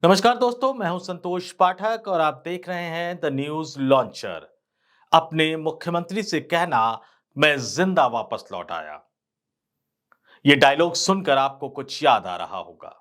नमस्कार दोस्तों, मैं हूं संतोष पाठक और आप देख रहे हैं द न्यूज लॉन्चर। अपने मुख्यमंत्री से कहना, मैं जिंदा वापस लौट आया। ये डायलॉग सुनकर आपको कुछ याद आ रहा होगा।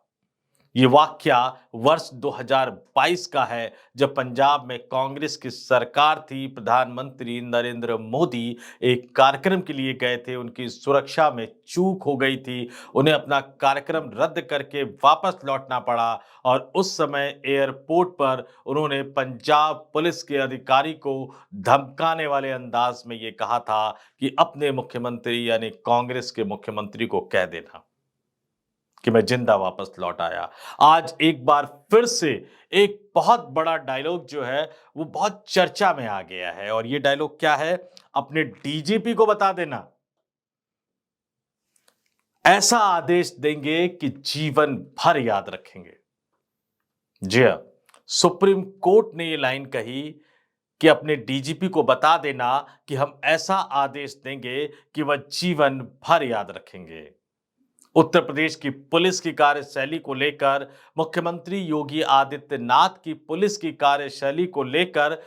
ये वाकया वर्ष 2022 का है, जब पंजाब में कांग्रेस की सरकार थी। प्रधानमंत्री नरेंद्र मोदी एक कार्यक्रम के लिए गए थे, उनकी सुरक्षा में चूक हो गई थी, उन्हें अपना कार्यक्रम रद्द करके वापस लौटना पड़ा। और उस समय एयरपोर्ट पर उन्होंने पंजाब पुलिस के अधिकारी को धमकाने वाले अंदाज में ये कहा था कि अपने मुख्यमंत्री यानी कांग्रेस के मुख्यमंत्री को कह देना कि मैं जिंदा वापस लौट आया। आज एक बार फिर से एक बहुत बड़ा डायलॉग जो है वो बहुत चर्चा में आ गया है। और ये डायलॉग क्या है? अपने डीजीपी को बता देना, ऐसा आदेश देंगे कि जीवन भर याद रखेंगे। जी हां, सुप्रीम कोर्ट ने ये लाइन कही कि अपने डीजीपी को बता देना कि हम ऐसा आदेश देंगे कि वह जीवन भर याद रखेंगे। उत्तर प्रदेश की पुलिस की कार्यशैली को लेकर, मुख्यमंत्री योगी आदित्यनाथ की पुलिस की कार्यशैली को लेकर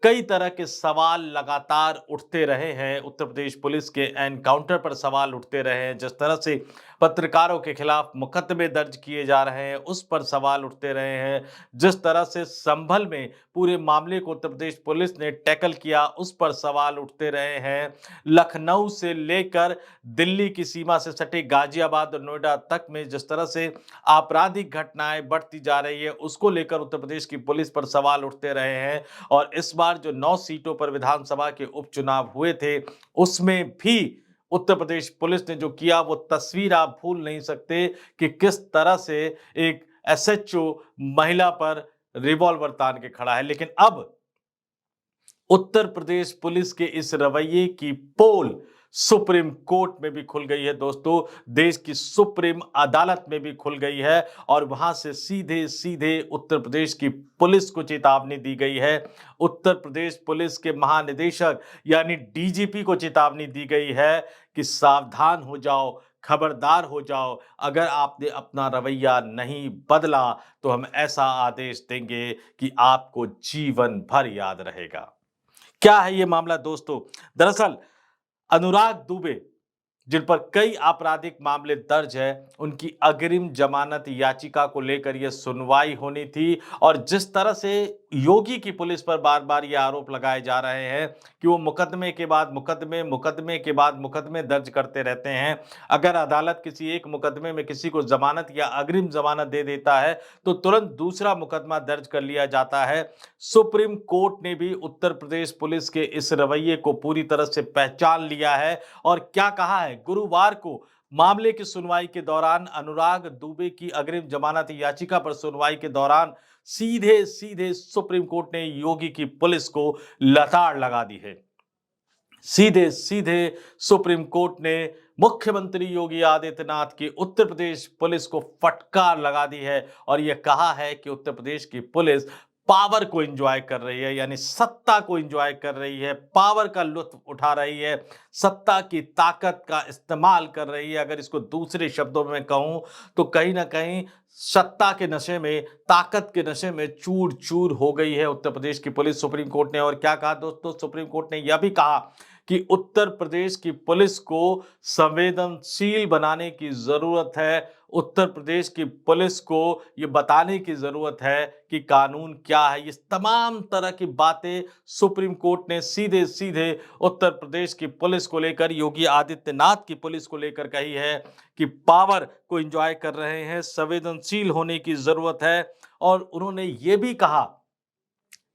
कई तरह के सवाल लगातार उठते रहे हैं। उत्तर प्रदेश पुलिस के एनकाउंटर पर सवाल उठते रहे हैं। जिस तरह से पत्रकारों के खिलाफ मुकदमे दर्ज किए जा रहे हैं, उस पर सवाल उठते रहे हैं। जिस तरह से संभल में पूरे मामले को उत्तर प्रदेश पुलिस ने टैकल किया, उस पर सवाल उठते रहे हैं। लखनऊ से लेकर दिल्ली की सीमा से सटे गाजियाबाद और नोएडा तक में जिस तरह से आपराधिक घटनाएं बढ़ती जा रही है, उसको लेकर उत्तर प्रदेश की पुलिस पर सवाल उठते रहे हैं। और इस बार जो 9 सीटों पर विधानसभा के उपचुनाव हुए थे, उसमें भी उत्तर प्रदेश पुलिस ने जो किया वो तस्वीर आप भूल नहीं सकते कि किस तरह से एक एसएचओ महिला पर रिवॉल्वर तान के खड़ा है। लेकिन अब उत्तर प्रदेश पुलिस के इस रवैये की पोल सुप्रीम कोर्ट में भी खुल गई है दोस्तों। देश की सुप्रीम अदालत में भी खुल गई है और वहां से सीधे सीधे उत्तर प्रदेश की पुलिस को चेतावनी दी गई है। उत्तर प्रदेश पुलिस के महानिदेशक यानी डीजीपी को चेतावनी दी गई है कि सावधान हो जाओ, खबरदार हो जाओ। अगर आपने अपना रवैया नहीं बदला तो हम ऐसा आदेश देंगे कि आपको जीवन भर याद रहेगा। क्या है ये मामला दोस्तों? दरअसल अनुराग दुबे, जिन पर कई आपराधिक मामले दर्ज है, उनकी अग्रिम जमानत याचिका को लेकर यह सुनवाई होनी थी। और जिस तरह से योगी की पुलिस पर बार बार ये आरोप लगाए जा रहे हैं कि वो मुकदमे के बाद मुकदमे, मुकदमे के बाद मुकदमे दर्ज करते रहते हैं। अगर अदालत किसी एक मुकदमे में किसी को जमानत या अग्रिम जमानत दे देता है तो तुरंत दूसरा मुकदमा दर्ज कर लिया जाता है। सुप्रीम कोर्ट ने भी उत्तर प्रदेश पुलिस के इस रवैये को पूरी तरह से पहचान लिया है। और क्या कहा है? गुरुवार को मामले की सुनवाई के दौरान अनुराग दुबे की अग्रिम जमानत याचिका पर सुनवाई के दौरान सीधे सीधे सुप्रीम कोर्ट ने योगी की पुलिस को लताड़ लगा दी है। सीधे सीधे सुप्रीम कोर्ट ने मुख्यमंत्री योगी आदित्यनाथ की उत्तर प्रदेश पुलिस को फटकार लगा दी है और यह कहा है कि उत्तर प्रदेश की पुलिस पावर को एंजॉय कर रही है, यानी सत्ता को एंजॉय कर रही है, पावर का लुत्फ उठा रही है, सत्ता की ताकत का इस्तेमाल कर रही है। अगर इसको दूसरे शब्दों में कहूं तो कहीं ना कहीं सत्ता के नशे में, ताकत के नशे में चूर चूर हो गई है उत्तर प्रदेश की पुलिस। सुप्रीम कोर्ट ने और क्या कहा दोस्तों? सुप्रीम कोर्ट ने यह भी कहा कि उत्तर प्रदेश की पुलिस को संवेदनशील बनाने की जरूरत है। उत्तर प्रदेश की पुलिस को यह बताने की जरूरत है कि कानून क्या है। ये तमाम तरह की बातें सुप्रीम कोर्ट ने सीधे सीधे उत्तर प्रदेश की पुलिस को लेकर, योगी आदित्यनाथ की पुलिस को लेकर कही है कि पावर को एंजॉय कर रहे हैं, संवेदनशील होने की जरूरत है। और उन्होंने ये भी कहा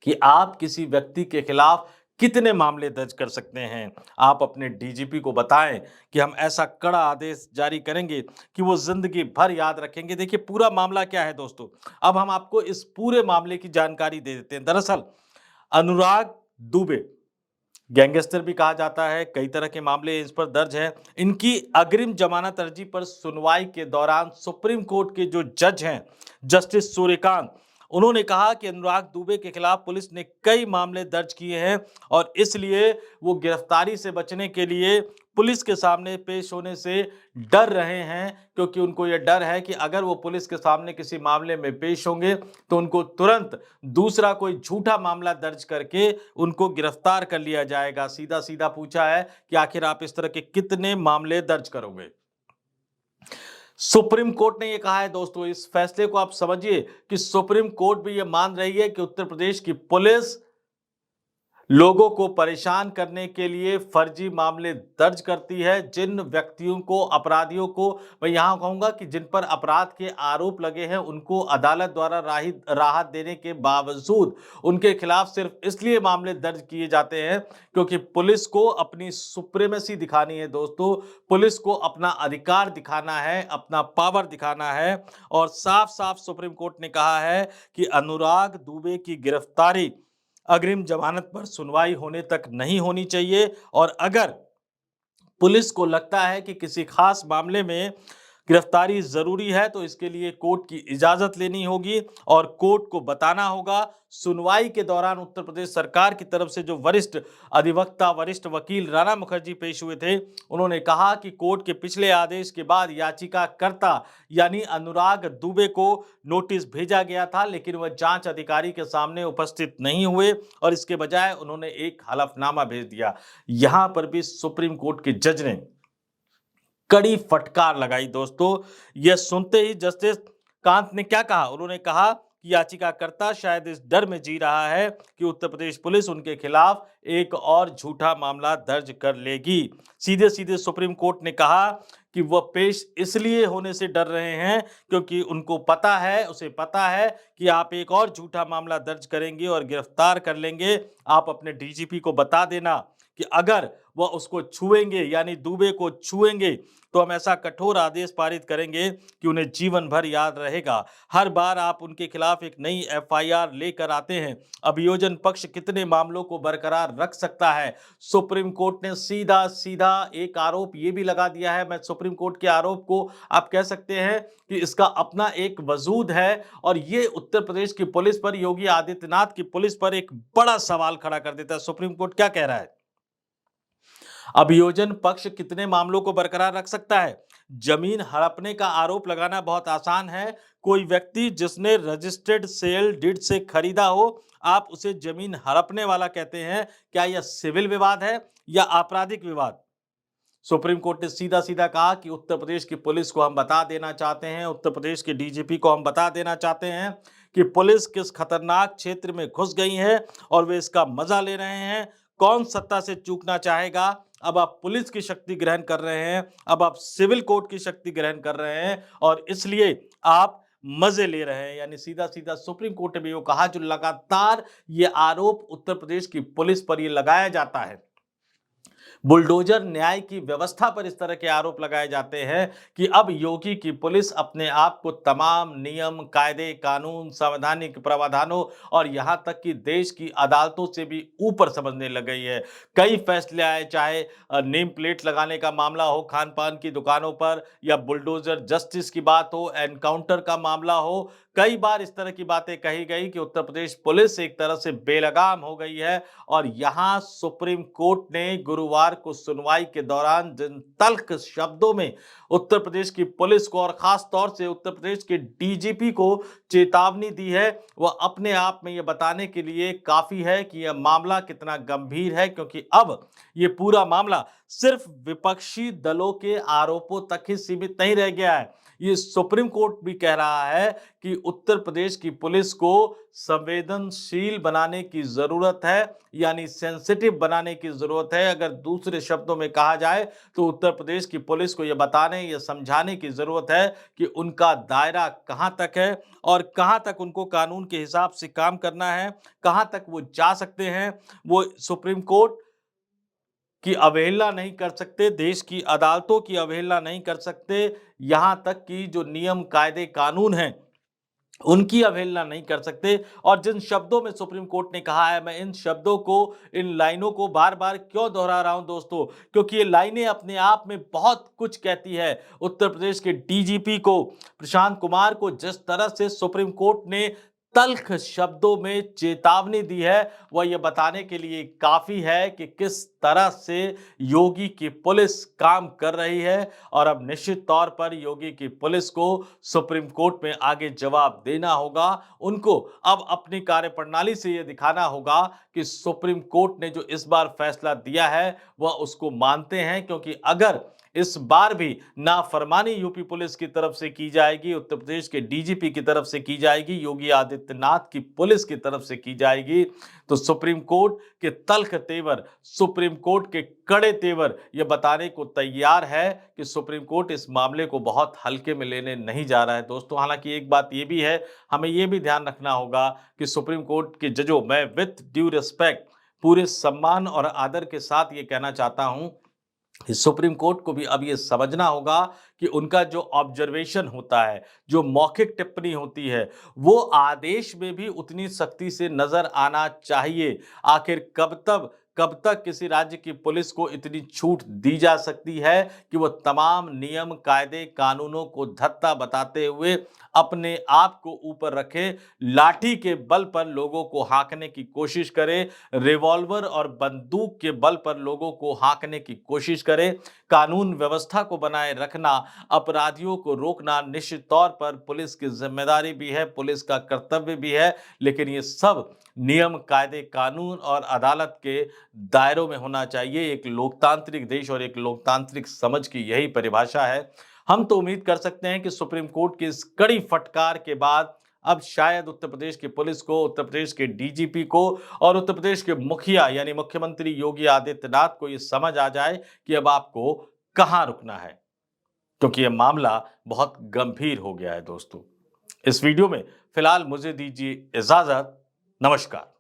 कि आप किसी व्यक्ति के खिलाफ कितने मामले दर्ज कर सकते हैं, आप अपने डीजीपी को बताएं कि हम ऐसा कड़ा आदेश जारी करेंगे कि वो जिंदगी भर याद रखेंगे। देखिए पूरा मामला क्या है दोस्तों, अब हम आपको इस पूरे मामले की जानकारी दे देते हैं। दरअसल अनुराग दुबे, गैंगस्टर भी कहा जाता है, कई तरह के मामले इस पर दर्ज हैं। इनकी अग्रिम जमानत अर्जी पर सुनवाई के दौरान सुप्रीम कोर्ट के जो जज हैं, जस्टिस सूर्यकांत, उन्होंने कहा कि अनुराग दुबे के खिलाफ पुलिस ने कई मामले दर्ज किए हैं और इसलिए वो गिरफ्तारी से बचने के लिए पुलिस के सामने पेश होने से डर रहे हैं, क्योंकि उनको यह डर है कि अगर वो पुलिस के सामने किसी मामले में पेश होंगे तो उनको तुरंत दूसरा कोई झूठा मामला दर्ज करके उनको गिरफ्तार कर लिया जाएगा। सीधा सीधा पूछा है कि आखिर आप इस तरह के कितने मामले दर्ज करोगे। सुप्रीम कोर्ट ने यह कहा है दोस्तों, इस फैसले को आप समझिए कि सुप्रीम कोर्ट भी यह मान रही है कि उत्तर प्रदेश की पुलिस लोगों को परेशान करने के लिए फर्जी मामले दर्ज करती है। जिन व्यक्तियों को, अपराधियों को, मैं यहां कहूंगा कि जिन पर अपराध के आरोप लगे हैं, उनको अदालत द्वारा राहत देने के बावजूद उनके खिलाफ सिर्फ इसलिए मामले दर्ज किए जाते हैं क्योंकि पुलिस को अपनी सुप्रीमेसी दिखानी है दोस्तों। पुलिस को अपना अधिकार दिखाना है, अपना पावर दिखाना है। और साफ साफ सुप्रीम कोर्ट ने कहा है कि अनुराग दुबे की गिरफ्तारी अग्रिम जमानत पर सुनवाई होने तक नहीं होनी चाहिए। और अगर पुलिस को लगता है कि किसी खास मामले में गिरफ्तारी जरूरी है तो इसके लिए कोर्ट की इजाजत लेनी होगी और कोर्ट को बताना होगा। सुनवाई के दौरान उत्तर प्रदेश सरकार की तरफ से जो वरिष्ठ अधिवक्ता, वरिष्ठ वकील राणा मुखर्जी पेश हुए थे, उन्होंने कहा कि कोर्ट के पिछले आदेश के बाद याचिकाकर्ता यानी अनुराग दुबे को नोटिस भेजा गया था, लेकिन वह जांच अधिकारी के सामने उपस्थित नहीं हुए और इसके बजाय उन्होंने एक हलफनामा भेज दिया। यहां पर भी सुप्रीम कोर्ट के जज ने कड़ी फटकार लगाई दोस्तों। यह सुनते ही जस्टिस कांत ने क्या कहा, उन्होंने कहा कि याचिकाकर्ता शायद इस डर में जी रहा है कि उत्तर प्रदेश पुलिस उनके खिलाफ एक और झूठा मामला दर्ज कर लेगी। सीधे सीधे सुप्रीम कोर्ट ने कहा कि वह पेश इसलिए होने से डर रहे हैं क्योंकि उनको पता है, उसे पता है कि आप एक और झूठा मामला दर्ज करेंगे और गिरफ्तार कर लेंगे। आप अपने डीजीपी को बता देना कि अगर वह उसको छुएंगे यानी दुबे को छुएंगे तो हम ऐसा कठोर आदेश पारित करेंगे कि उन्हें जीवन भर याद रहेगा। हर बार आप उनके खिलाफ एक नई एफआईआर लेकर आते हैं। अभियोजन पक्ष कितने मामलों को बरकरार रख सकता है? सुप्रीम कोर्ट ने सीधा सीधा एक आरोप ये भी लगा दिया है। मैं सुप्रीम कोर्ट के आरोप को आप कह सकते हैं कि इसका अपना एक वजूद है और ये उत्तर प्रदेश की पुलिस पर, योगी आदित्यनाथ की पुलिस पर एक बड़ा सवाल खड़ा कर देता है। सुप्रीम कोर्ट क्या कह रहा है? अभियोजन पक्ष कितने मामलों को बरकरार रख सकता है? जमीन हड़पने का आरोप लगाना बहुत आसान है। कोई व्यक्ति जिसने रजिस्टर्ड सेल डीड से खरीदा हो, आप उसे जमीन हड़पने वाला कहते हैं। क्या यह सिविल विवाद है या आपराधिक विवाद? सुप्रीम कोर्ट ने सीधा सीधा कहा कि उत्तर प्रदेश की पुलिस को हम बता देना चाहते हैं, उत्तर प्रदेश के डीजीपी को हम बता देना चाहते हैं कि पुलिस किस खतरनाक क्षेत्र में घुस गई है और वे इसका मजा ले रहे हैं। कौन सत्ता से चूकना चाहेगा? अब आप पुलिस की शक्ति ग्रहण कर रहे हैं, अब आप सिविल कोर्ट की शक्ति ग्रहण कर रहे हैं और इसलिए आप मजे ले रहे हैं। यानी सीधा सीधा सुप्रीम कोर्ट ने भी वो कहा, जो लगातार ये आरोप उत्तर प्रदेश की पुलिस पर ये लगाया जाता है, बुलडोजर न्याय की व्यवस्था पर इस तरह के आरोप लगाए जाते हैं कि अब योगी की पुलिस अपने आप को तमाम नियम, कायदे, कानून, संवैधानिक प्रावधानों और यहां तक कि देश की अदालतों से भी ऊपर समझने लग गई है। कई फैसले आए, चाहे नेम प्लेट लगाने का मामला हो खान पान की दुकानों पर, या बुलडोजर जस्टिस की बात हो, एनकाउंटर का मामला हो, कई बार इस तरह की बातें कही गई कि उत्तर प्रदेश पुलिस एक तरह से बेलगाम हो गई है। और यहां सुप्रीम कोर्ट ने गुरुवार को सुनवाई के दौरान जिन तल्ख शब्दों में उत्तर प्रदेश की पुलिस को और खास तौर से उत्तर प्रदेश के डीजीपी को चेतावनी दी है, वह अपने आप में यह बताने के लिए काफी है कि यह मामला कितना गंभीर है, क्योंकि अब यह पूरा मामला सिर्फ विपक्षी दलों के आरोपों तक ही सीमित नहीं रह गया है। ये सुप्रीम कोर्ट भी कह रहा है कि उत्तर प्रदेश की पुलिस को संवेदनशील बनाने की जरूरत है, यानी सेंसिटिव बनाने की जरूरत है। अगर दूसरे शब्दों में कहा जाए तो उत्तर प्रदेश की पुलिस को यह बताने, यह समझाने की जरूरत है कि उनका दायरा कहां तक है और कहां तक उनको कानून के हिसाब से काम करना है, कहां तक वो जा सकते हैं। वो सुप्रीम कोर्ट की अवहेलना नहीं कर सकते, देश की अदालतों की अवहेलना नहीं कर सकते, यहां तक कि जो नियम, कायदे, कानून हैं उनकी अवहेलना नहीं कर सकते। और जिन शब्दों में सुप्रीम कोर्ट ने कहा है, मैं इन शब्दों को, इन लाइनों को बार बार क्यों दोहरा रहा हूं दोस्तों, क्योंकि ये लाइनें अपने आप में बहुत कुछ कहती है। उत्तर प्रदेश के डीजीपी को, प्रशांत कुमार को जिस तरह से सुप्रीम कोर्ट ने तल्ख शब्दों में चेतावनी दी है, वह यह बताने के लिए काफी है कि किस तरह से योगी की पुलिस काम कर रही है और अब निश्चित तौर पर योगी की पुलिस को सुप्रीम कोर्ट में आगे जवाब देना होगा। उनको अब अपनी कार्यप्रणाली से यह दिखाना होगा कि सुप्रीम कोर्ट ने जो इस बार फैसला दिया है वह उसको मानते हैं, क्योंकि अगर इस बार भी नाफरमानी यूपी पुलिस की तरफ से की जाएगी, उत्तर प्रदेश के डीजीपी की तरफ से की जाएगी, योगी आदित्यनाथ की पुलिस की तरफ से की जाएगी, तो सुप्रीम कोर्ट के तल्ख तेवर, सुप्रीम कोर्ट के कड़े तेवर यह बताने को तैयार है कि सुप्रीम कोर्ट इस मामले को बहुत हल्के में लेने नहीं जा रहा है दोस्तों। हालांकि एक बात यह भी है, हमें यह भी ध्यान रखना होगा कि सुप्रीम कोर्ट के जजों, मैं विथ ड्यू रिस्पेक्ट, पूरे सम्मान और आदर के साथ ये कहना चाहता हूं, सुप्रीम कोर्ट को भी अब यह समझना होगा कि उनका जो ऑब्जर्वेशन होता है, जो मौखिक टिप्पणी होती है, वो आदेश में भी उतनी सख्ती से नजर आना चाहिए। आखिर कब तक किसी राज्य की पुलिस को इतनी छूट दी जा सकती है कि वो तमाम नियम, कायदे, कानूनों को धत्ता बताते हुए अपने आप को ऊपर रखे, लाठी के बल पर लोगों को हाँकने की कोशिश करे, रिवॉल्वर और बंदूक के बल पर लोगों को हाँकने की कोशिश करे। कानून व्यवस्था को बनाए रखना, अपराधियों को रोकना निश्चित तौर पर पुलिस की जिम्मेदारी भी है, पुलिस का कर्तव्य भी है, लेकिन ये सब नियम, कायदे, कानून और अदालत के दायरों में होना चाहिए। एक लोकतांत्रिक देश और एक लोकतांत्रिक समझ की यही परिभाषा है। हम तो उम्मीद कर सकते हैं कि सुप्रीम कोर्ट की इस कड़ी फटकार के बाद अब शायद उत्तर प्रदेश की पुलिस को, उत्तर प्रदेश के डीजीपी को और उत्तर प्रदेश के मुखिया यानी मुख्यमंत्री योगी आदित्यनाथ को यह समझ आ जाए कि अब आपको कहां रुकना है, क्योंकि यह मामला बहुत गंभीर हो गया है दोस्तों। इस वीडियो में फिलहाल मुझे दीजिए इजाजत। नमस्कार।